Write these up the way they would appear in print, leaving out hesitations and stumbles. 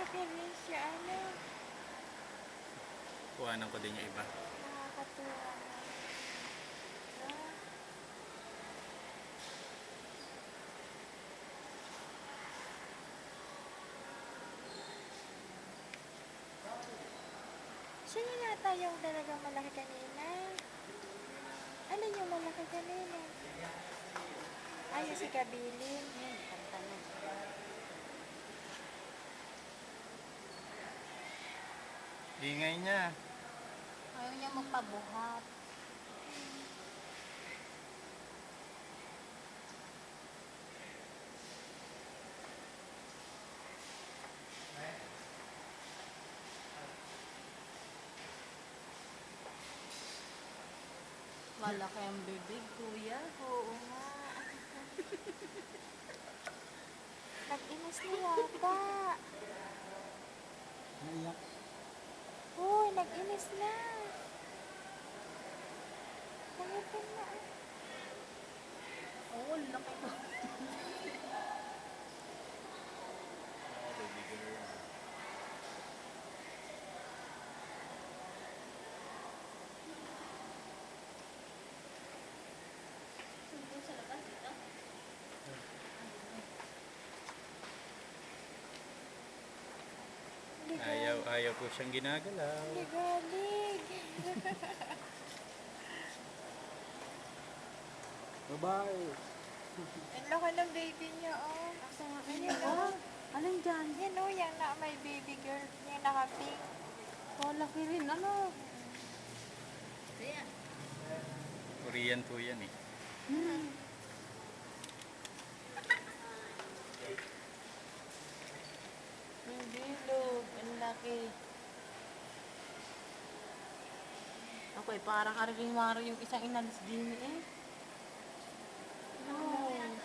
Malaki rin siya, ano. Kuhanan ko din yung iba. Nakakatuwa naman. Ah, siya yun yata yung talagang malaki kanina. Ano yung malaki kanina? Ay, yung si Kabilin. Kanta na. Ingay niya. Ayaw niya magpabuhat. Malaki ang bibig, kuya. Oo nga. Nag-inis na yata. Naiyak. Uy, nag-inis na. Nangitin na. Oo, laki ko. Baby girl. Sa labas dito? Hindi Ayaw po siyang ginagalaw. Hindi galig. Babae. Ang laki ng baby niya, oh. Ayun, oh. Alin dyan? Yan, oh. Yan na, may baby girl. Yung naka-pink. Oh, laki rin. Ano? Kaya. Korean po yan eh. Yung bilog. Ang laki. Ako eh, parang aring-maro yung isang inalis din eh. Oh. Ang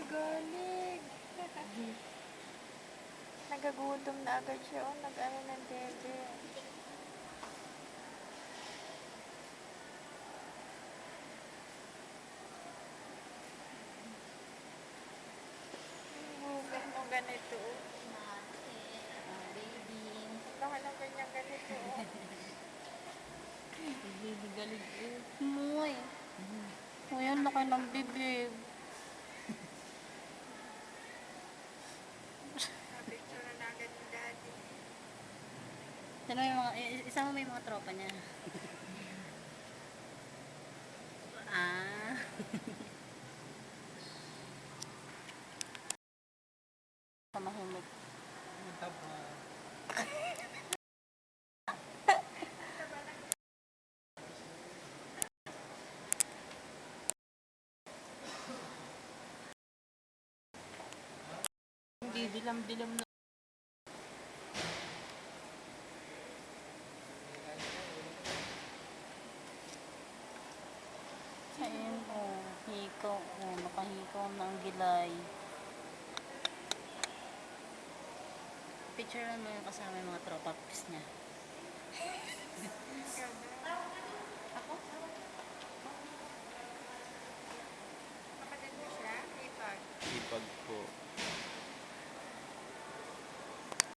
galig. Nagagutom na agad siya, oh. Nag-ano ng dede. Hugot mo ganito, oh. Baby. Laki ng ganyan ganito, oh. Baby galig eh. Moy. Moy, ang laki ng bibig. Picture na agad ni daddy. Sino yung mga, isama mo yung mga tropa niya. Ah. Pamahimik. Hindi dilam-dilam na. Ayun, oh, hikaw, oh, nakahikaw na ang gilay. Picture mo yung kasama yung mga tropa pics niya. Ako?